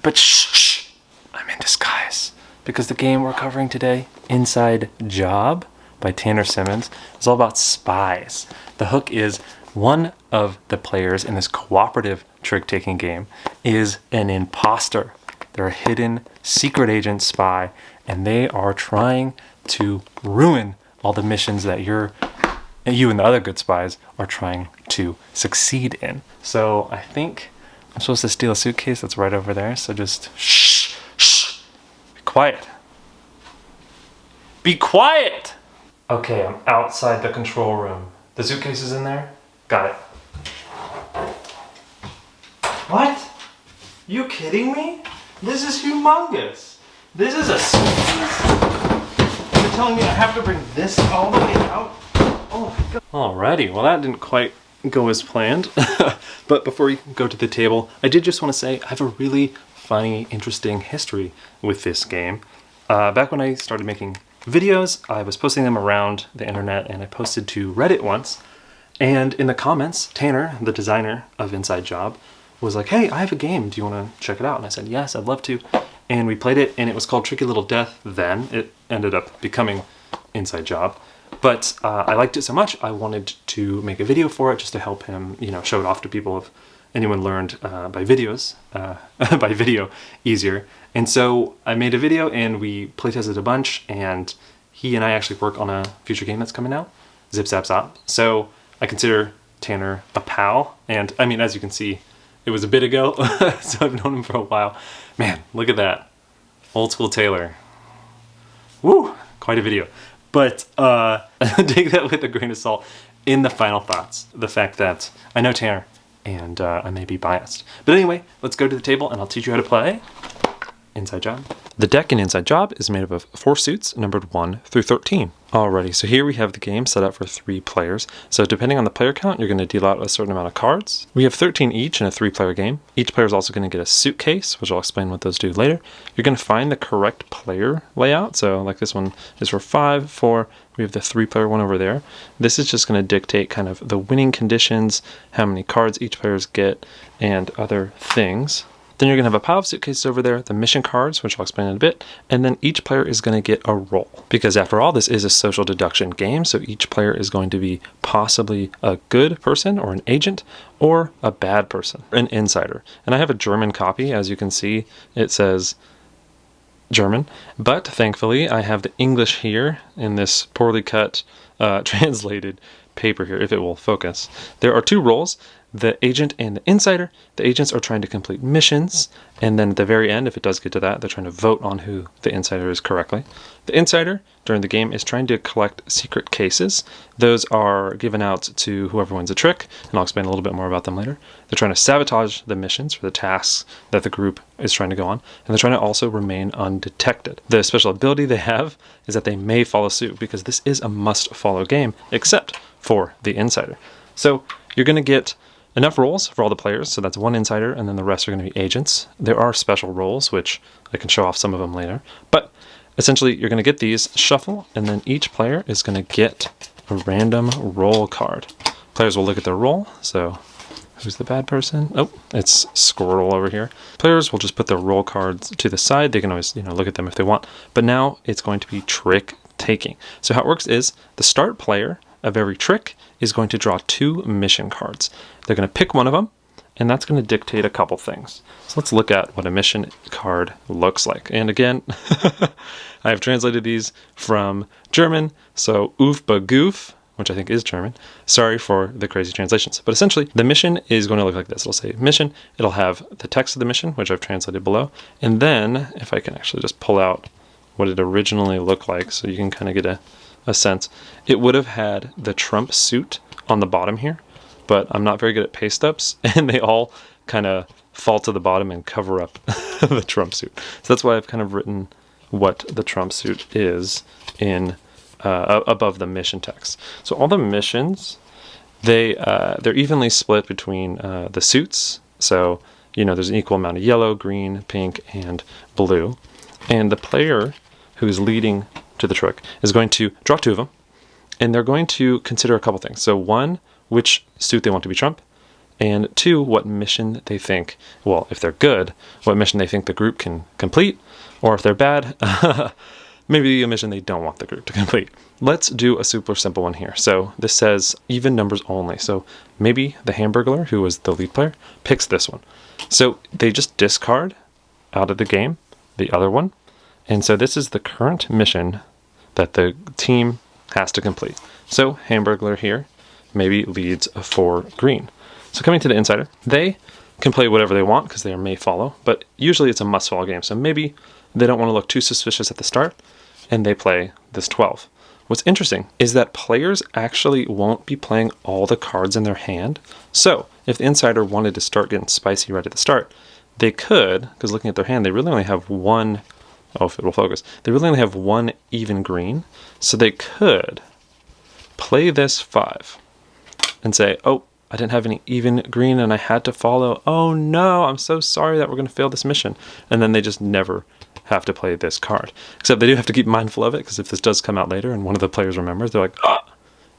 But shh, I'm in disguise. Because the game we're covering today, Inside Job by Tanner Simmons, is all about spies. The hook is one of the players in this cooperative trick-taking game is an imposter. They're a hidden secret agent spy, and they are trying to ruin all the missions that you and the other good spies are trying to succeed in. So I think I'm supposed to steal a suitcase that's right over there, so just shh, be quiet. Be quiet! Okay, I'm outside the control room. The suitcase is in there? Got it. What? You kidding me? This is humongous. This is a suitcase? You're telling me I have to bring this all the way out? Oh my god. Alrighty, well that didn't quite go as planned. But before we go to the table, I did just want to say I have a really funny, interesting history with this game. Back when I started making videos, I was posting them around the internet, and I posted to Reddit once. And in the comments, Tanner, the designer of Inside Job, was like, hey, I have a game. Do you want to check it out? And I said, yes, I'd love to. And we played it, and it was called Tricky Little Death then. It ended up becoming Inside Job. But I liked it so much, I wanted to make a video for it just to help him, show it off to people if anyone learned by video easier. And so I made a video, and we playtested a bunch, and he and I actually work on a future game that's coming out, Zip Zap Zop. So I consider Tanner a pal, and I mean, as you can see, it was a bit ago, so I've known him for a while. Man, look at that. Old school Taylor. Woo, quite a video. But take that with a grain of salt in the final thoughts. The fact that I know Tanner, and I may be biased. But anyway, let's go to the table, and I'll teach you how to play Inside Job. The deck in Inside Job is made up of 4 suits numbered 1 through 13. Alrighty, so here we have the game set up for 3 players. So depending on the player count, you're going to deal out a certain amount of cards. We have 13 each in a 3-player game. Each player is also going to get a suitcase, which I'll explain what those do later. You're going to find the correct player layout. So like this one is for 5, 4. We have the 3-player one over there. This is just going to dictate kind of the winning conditions, how many cards each players get, and other things. Then you're going to have a pile of suitcases over there, the mission cards, which I'll explain in a bit, and then each player is going to get a role. Because after all, this is a social deduction game, so each player is going to be possibly a good person or an agent, or a bad person, an insider. And I have a German copy, as you can see, it says German, but thankfully I have the English here in this poorly cut, translated paper here, if it will focus. There are 2 roles, the agent and the insider. The agents are trying to complete missions, and then at the very end, if it does get to that, they're trying to vote on who the insider is correctly. The insider, during the game, is trying to collect secret cases. Those are given out to whoever wins a trick, and I'll explain a little bit more about them later. They're trying to sabotage the missions for the tasks that the group is trying to go on, and they're trying to also remain undetected. The special ability they have is that they may follow suit, because this is a must-follow game, except for the insider. So you're going to get enough roles for all the players, so that's 1 insider, and then the rest are going to be agents. There are special roles, which I can show off some of them later. But essentially, you're going to get these, shuffle, and then each player is going to get a random roll card. Players will look at their roll, so who's the bad person? Oh, it's Squirtle over here. Players will just put their roll cards to the side. They can always, look at them if they want. But now it's going to be trick taking. So how it works is the start player of every trick is going to draw 2 mission cards. They're going to pick one of them, and that's going to dictate a couple things. So let's look at what a mission card looks like. And again, I have translated these from German, so Oofba Goof, which I think is German. Sorry for the crazy translations. But essentially, the mission is going to look like this. It'll say mission. It'll have the text of the mission, which I've translated below. And then, if I can actually just pull out what it originally looked like, so you can kind of get a sense, it would have had the Trump suit on the bottom here, but I'm not very good at paste ups, and they all kind of fall to the bottom and cover up the Trump suit. So that's why I've kind of written what the Trump suit is in above the mission text. So all the missions, they're evenly split between the suits. So there's an equal amount of yellow, green, pink, and blue, and the player who's leading to the trick is going to draw 2 of them, and they're going to consider a couple things. So 1, which suit they want to be Trump, and 2, what mission they think, well, if they're good, what mission they think the group can complete, or if they're bad, maybe a mission they don't want the group to complete. Let's do a super simple one here. So this says even numbers only. So maybe the Hamburglar, who was the lead player, picks this one. So they just discard out of the game the other one. And so this is the current mission that the team has to complete. So Hamburglar here maybe leads a 4 green. So coming to the insider, they can play whatever they want because they may follow, but usually it's a must follow game. So maybe they don't want to look too suspicious at the start and they play this 12. What's interesting is that players actually won't be playing all the cards in their hand. So if the insider wanted to start getting spicy right at the start, they could, because looking at their hand, they really only have one, oh, if it will focus, they really only have one even green. So they could play this 5 and say, oh, I didn't have any even green and I had to follow. Oh no, I'm so sorry that we're going to fail this mission. And then they just never have to play this card. Except they do have to keep mindful of it, because if this does come out later and one of the players remembers, they're like, oh,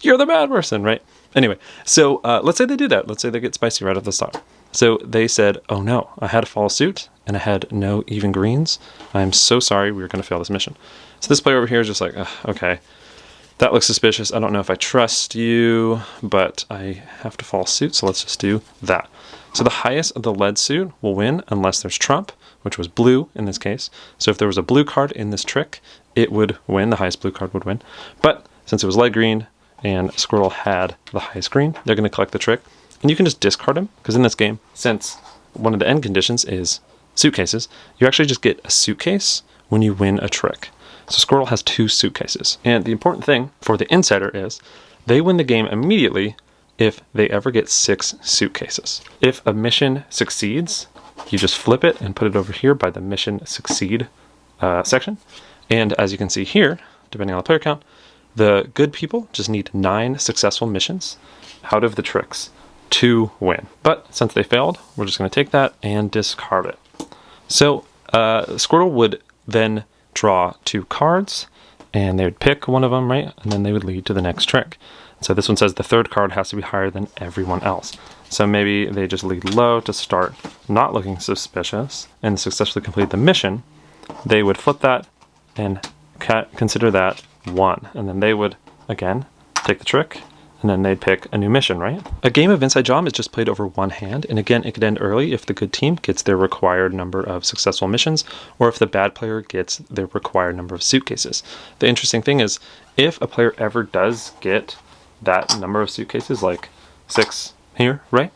you're the bad person, right? Anyway, so let's say they do that. Let's say they get spicy right at the start. So they said, oh no, I had to follow suit and I had no even greens. I'm so sorry, we were going to fail this mission. So this player over here is just like, okay, that looks suspicious. I don't know if I trust you, but I have to follow suit, so let's just do that. So the highest of the lead suit will win unless there's trump, which was blue in this case. So if there was a blue card in this trick, it would win. The highest blue card would win. But since it was lead green and Squirrel had the highest green, they're going to collect the trick. And you can just discard him, because in this game, since one of the end conditions is suitcases, you actually just get a suitcase when you win a trick. So Squirrel has 2 suitcases. And the important thing for the insider is they win the game immediately if they ever get 6 suitcases. If a mission succeeds, you just flip it and put it over here by the mission succeed section. And as you can see here, depending on the player count, the good people just need 9 successful missions out of the tricks to win. But since they failed, we're just going to take that and discard it. So Squirrel would then draw 2 cards, and they would pick one of them, right? And then they would lead to the next trick. So this one says the 3rd card has to be higher than everyone else. So maybe they just lead low to start not looking suspicious and successfully complete the mission. They would flip that and consider that 1. And then they would, again, take the trick, and then they'd pick a new mission, right? A game of Inside Job is just played over one hand, and again, it could end early if the good team gets their required number of successful missions, or if the bad player gets their required number of suitcases. The interesting thing is, if a player ever does get that number of suitcases, like 6 here, right?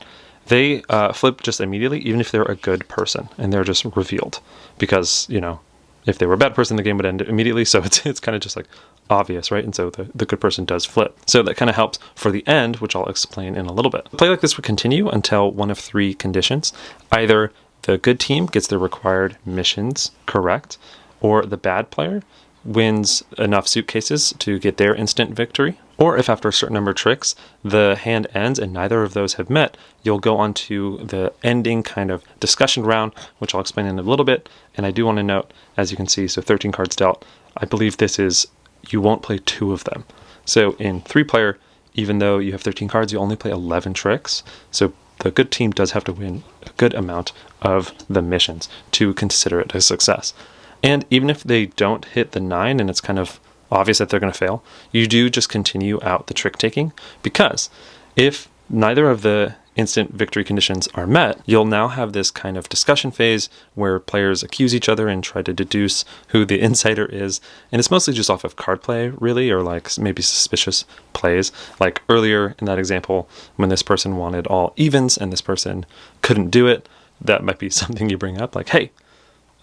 They flip just immediately, even if they're a good person, and they're just revealed. Because, you know, if they were a bad person, the game would end immediately, so it's kind of just like obvious, right? And so the good person does flip. So that kind of helps for the end, which I'll explain in a little bit. A play like this would continue until one of 3 conditions. Either the good team gets their required missions correct, or the bad player wins enough suitcases to get their instant victory. Or if after a certain number of tricks, the hand ends and neither of those have met, you'll go on to the ending kind of discussion round, which I'll explain in a little bit. And I do want to note, as you can see, so 13 cards dealt, I believe this is, you won't play 2 of them. So in 3-player, even though you have 13 cards, you only play 11 tricks. So the good team does have to win a good amount of the missions to consider it a success. And even if they don't hit the 9 and it's kind of obvious that they're going to fail, you do just continue out the trick taking, because if neither of the instant victory conditions are met, you'll now have this kind of discussion phase where players accuse each other and try to deduce who the insider is. And it's mostly just off of card play, really, or like maybe suspicious plays. Like earlier in that example, when this person wanted all evens and this person couldn't do it, that might be something you bring up, like, hey,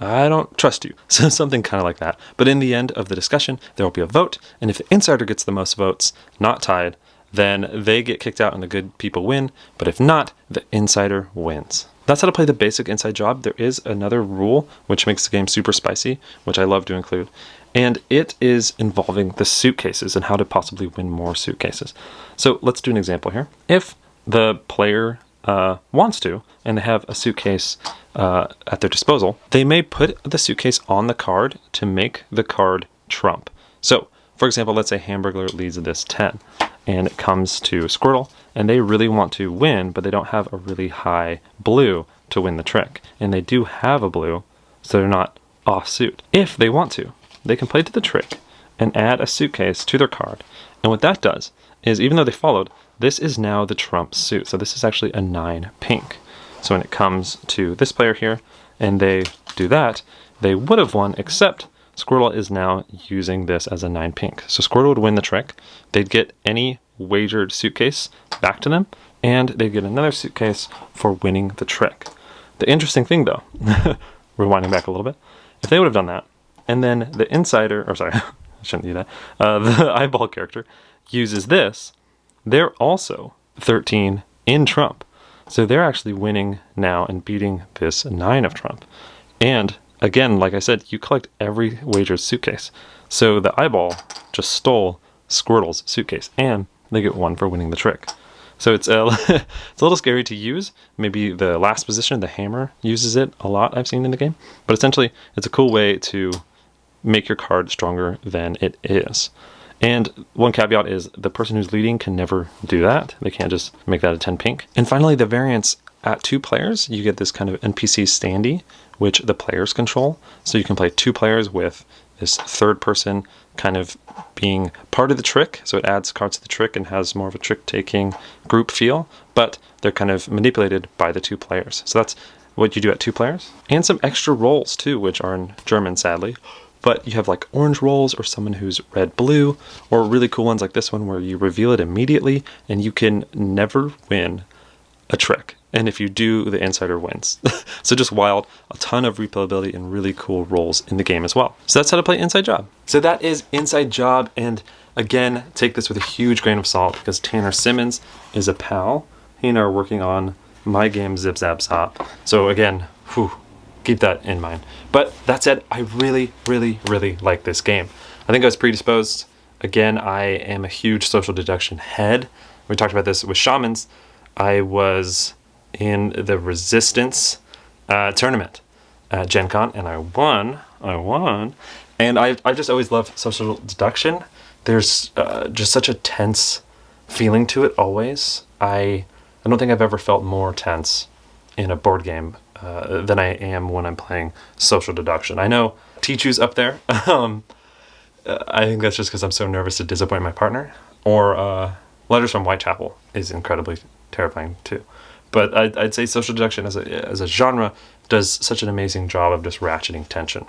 I don't trust you. So something kind of like that. But in the end of the discussion, there will be a vote. And if the insider gets the most votes, not tied, then they get kicked out and the good people win. But if not, the insider wins. That's how to play the basic Inside Job. There is another rule which makes the game super spicy, which I love to include. And it is involving the suitcases and how to possibly win more suitcases. So let's do an example here. If the player wants to, and they have a suitcase at their disposal, they may put the suitcase on the card to make the card trump. So, for example, let's say Hamburglar leads this 10, and it comes to Squirtle, and they really want to win, but they don't have a really high blue to win the trick. And they do have a blue, so they're not off suit. If they want to, they can play to the trick and add a suitcase to their card. And what that does is, even though they followed, this is now the trump suit. So this is actually a 9 pink. So when it comes to this player here, and they do that, they would have won, except Squirtle is now using this as a 9 pink. So Squirtle would win the trick. They'd get any wagered suitcase back to them, and they'd get another suitcase for winning the trick. The interesting thing, though, rewinding back a little bit, if they would have done that, and then the insider, or sorry, I shouldn't do that, the eyeball character uses this, they're also 13 in trump. So they're actually winning now and beating this 9 of trump. And again, like I said, you collect every wagered suitcase. So the eyeball just stole Squirtle's suitcase, and they get 1 for winning the trick. So it's it's a little scary to use. Maybe the last position, the hammer, uses it a lot, I've seen in the game. But essentially, it's a cool way to make your card stronger than it is. And one caveat is the person who's leading can never do that. They can't just make that a 10 pink. And finally, the variance at 2 players, you get this kind of NPC standee, which the players control. So you can play 2 players with this third person kind of being part of the trick. So it adds cards to the trick and has more of a trick-taking group feel, but they're kind of manipulated by the 2 players. So that's what you do at 2 players. And some extra roles too, which are in German, sadly. But you have like orange rolls, or someone who's red-blue, or really cool ones like this one where you reveal it immediately and you can never win a trick. And if you do, the insider wins. So just wild, a ton of replayability and really cool roles in the game as well. So that's how to play Inside Job. So that is Inside Job, and again, take this with a huge grain of salt because Tanner Simmons is a pal. He and I are working on my game Zip Zap Zop. So again, keep that in mind. But that said, I really, really, really like this game. I think I was predisposed. Again, I am a huge social deduction head. We talked about this with shamans. I was in the resistance tournament at Gen Con, and I won. And I've just always loved social deduction. There's just such a tense feeling to it always. I don't think I've ever felt more tense in a board game than I am when I'm playing social deduction. I know Tichu's up there. I think that's just because I'm so nervous to disappoint my partner. Or Letters from Whitechapel is incredibly terrifying too. But I'd say social deduction as a genre does such an amazing job of just ratcheting tension.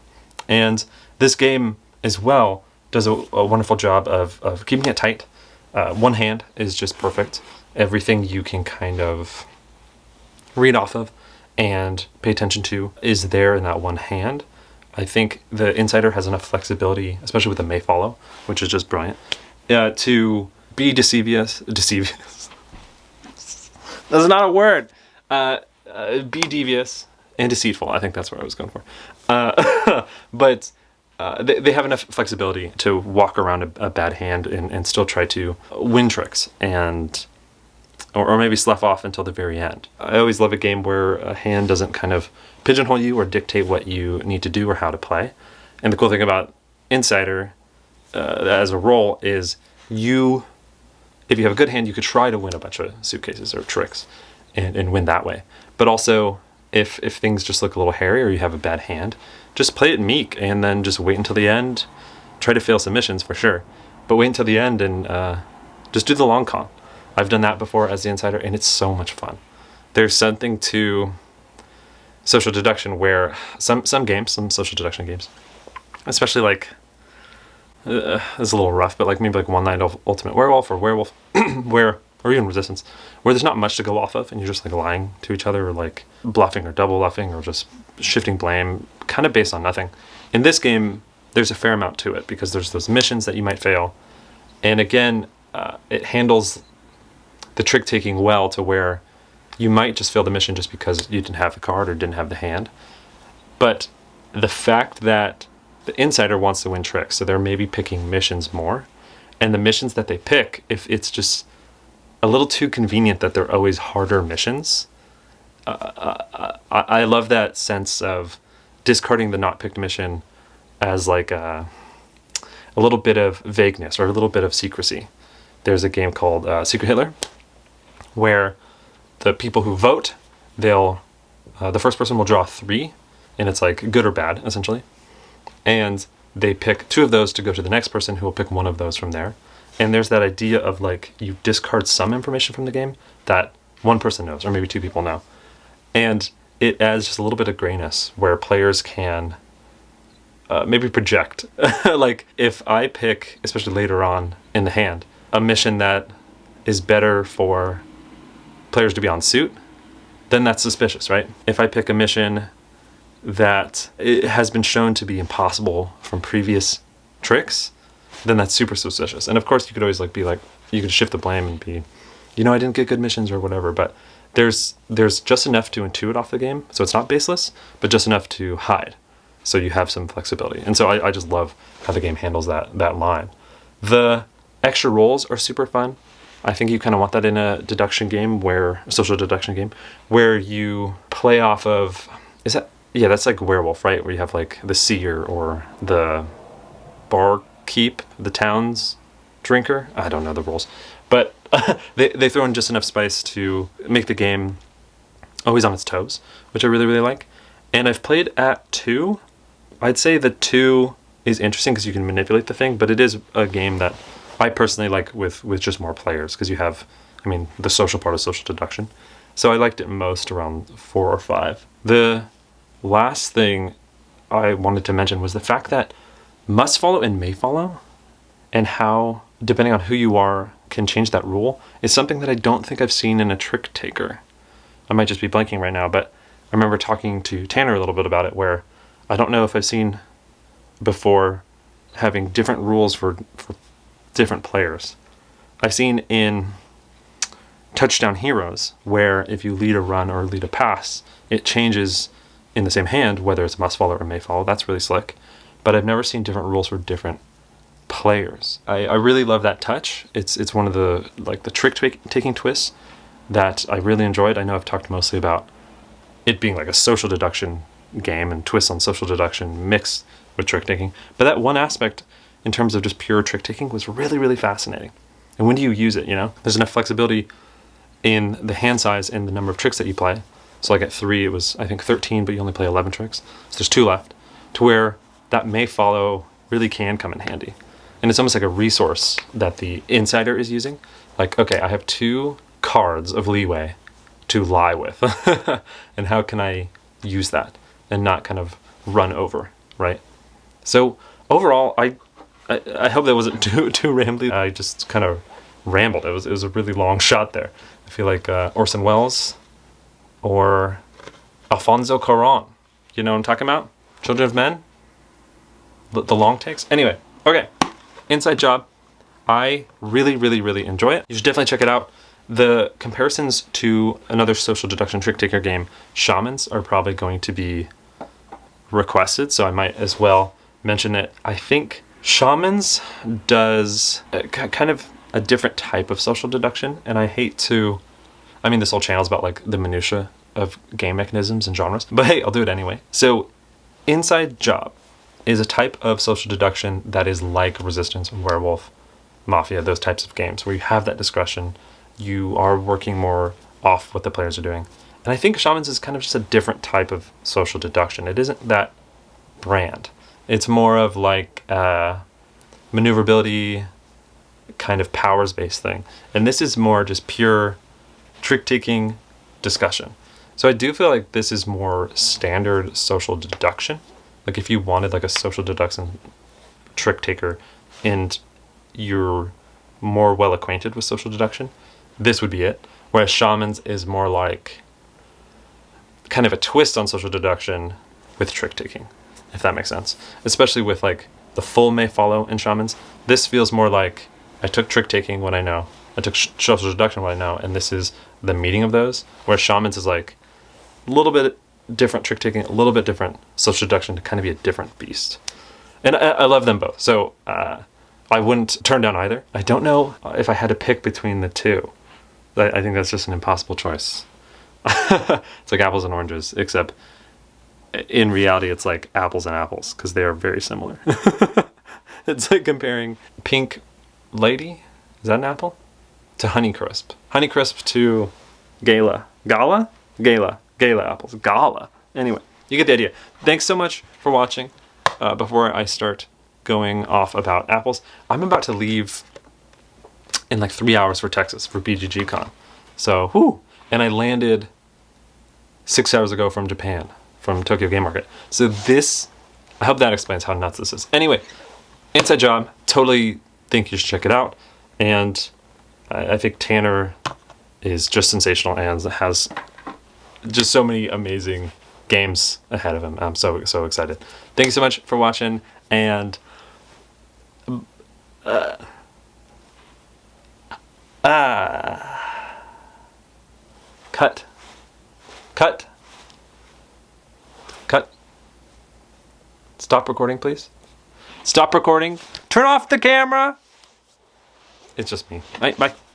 And this game as well does a wonderful job of keeping it tight. One hand is just perfect. Everything you can kind of read off of and pay attention to is there in that one hand. I think the Insider has enough flexibility, especially with the May Follow, which is just brilliant, to be deceivious. That's not a word. Be devious and deceitful. I think that's what I was going for. But they have enough flexibility to walk around a bad hand and still try to win tricks and or maybe slough off until the very end. I always love a game where a hand doesn't kind of pigeonhole you or dictate what you need to do or how to play. And the cool thing about Insider as a role is if you have a good hand, you could try to win a bunch of suitcases or tricks and win that way. But also, if things just look a little hairy or you have a bad hand, just play it meek and then just wait until the end. Try to fail submissions for sure, but wait until the end and just do the long con. I've done that before as the Insider, and it's so much fun. There's something to social deduction where some social deduction games, especially like, it's a little rough, but like maybe like One Night Ultimate Werewolf or Werewolf, or even Resistance, where there's not much to go off of, and you're just like lying to each other or like bluffing or double bluffing or just shifting blame, kind of based on nothing. In this game, there's a fair amount to it because there's those missions that you might fail, and again, it handles the trick taking well to where you might just fail the mission just because you didn't have the card or didn't have the hand. But the fact that the Insider wants to win tricks, so they're maybe picking missions more, and the missions that they pick, if it's just a little too convenient that they're always harder missions, I love that sense of discarding the not picked mission as like a little bit of vagueness or a little bit of secrecy. there's a game called Secret Hitler, where the people who vote, they'll the first person will draw 3, and it's like good or bad essentially, and they pick 2 of those to go to the next person, who will pick 1 of those from there. And there's that idea of like you discard some information from the game that one person knows, or maybe 2 people know, and it adds just a little bit of grayness where players can maybe project. Like if I pick, especially later on in the hand, a mission that is better for players to be on suit, then that's suspicious, right? If I pick a mission that it has been shown to be impossible from previous tricks, then that's super suspicious. And of course you could always like be like, you could shift the blame and be, you know, I didn't get good missions or whatever, but there's just enough to intuit off the game, so it's not baseless, but just enough to hide, so you have some flexibility. And so I just love how the game handles that line. The extra rolls are super fun. I think you kind of want that in a deduction game, a social deduction game, where you play off of, that's like werewolf, right? Where you have like the seer or the barkeep, the town's drinker. I don't know the rules, but they throw in just enough spice to make the game always on its toes, which I really, really like. And I've played at 2. I'd say the 2 is interesting because you can manipulate the thing, but it is a game that I personally like with just more players, because you have, the social part of social deduction. So I liked it most around 4 or 5. The last thing I wanted to mention was the fact that must follow and may follow, and how, depending on who you are, can change that rule, is something that I don't think I've seen in a trick taker. I might just be blanking right now, but I remember talking to Tanner a little bit about it, where I don't know if I've seen before having different rules for different players. I've seen in Touchdown Heroes, where if you lead a run or lead a pass, it changes in the same hand, whether it's must follow or may follow. That's really slick. But I've never seen different rules for different players. I really love that touch. It's one of the trick taking twists that I really enjoyed. I know I've talked mostly about it being like a social deduction game and twists on social deduction mixed with trick taking, but that one aspect in terms of just pure trick taking was really, really fascinating. And when do you use it? There's enough flexibility in the hand size and the number of tricks that you play. So like at 3 it was I think 13, but you only play 11 tricks, so there's 2 left, to where that may follow really can come in handy. And it's almost like a resource that the insider is using. Like, okay, I have 2 cards of leeway to lie with. And how can I use that and not kind of run over, right? So overall, I hope that wasn't too rambly. I just kind of rambled. It was a really long shot there. I feel like Orson Welles or Alfonso Cuarón. You know what I'm talking about? Children of Men? The long takes? Anyway, okay. Inside Job. I really, really, really enjoy it. You should definitely check it out. The comparisons to another social deduction trick taker game, Shamans, are probably going to be requested, so I might as well mention it. I think Shamans does kind of a different type of social deduction, and I hate to... this whole channel is about like the minutia of game mechanisms and genres, but hey, I'll do it anyway. So Inside Job is a type of social deduction that is like Resistance, Werewolf, Mafia, those types of games where you have that discretion. You are working more off what the players are doing. And I think Shamans is kind of just a different type of social deduction. It isn't that brand. It's more of like a maneuverability kind of powers-based thing. And this is more just pure trick-taking discussion. So I do feel like this is more standard social deduction. Like if you wanted like a social deduction trick taker and you're more well acquainted with social deduction, this would be it. Whereas Shamans is more like kind of a twist on social deduction with trick taking, if that makes sense. Especially with like the full may follow in Shamans. This feels more like I took trick taking what I know, I took social deduction what I know, and this is the meeting of those. Whereas Shamans is like a little bit different trick taking, a little bit different social deduction to kind of be a different beast. And I love them both. So I wouldn't turn down either. I don't know if I had to pick between the two. I think that's just an impossible choice. It's like apples and oranges, except in reality it's like apples and apples because they are very similar. It's like comparing Pink Lady Is that an apple? To Honeycrisp. Honeycrisp to Gala. Gala? Gala. Gala apples. Gala. Anyway, you get the idea. Thanks so much for watching. Before I start going off about apples, I'm about to leave in like 3 hours for Texas for BGG Con. So, whoo! And I landed 6 hours ago from Japan, from Tokyo Game Market. So this, I hope that explains how nuts this is. Anyway, inside job, totally think you should check it out. And I think Tanner is just sensational and has just so many amazing games ahead of him. I'm so excited. Thank you so much for watching, and cut. Stop recording, please. Stop recording. Turn off the camera. It's just me. Bye.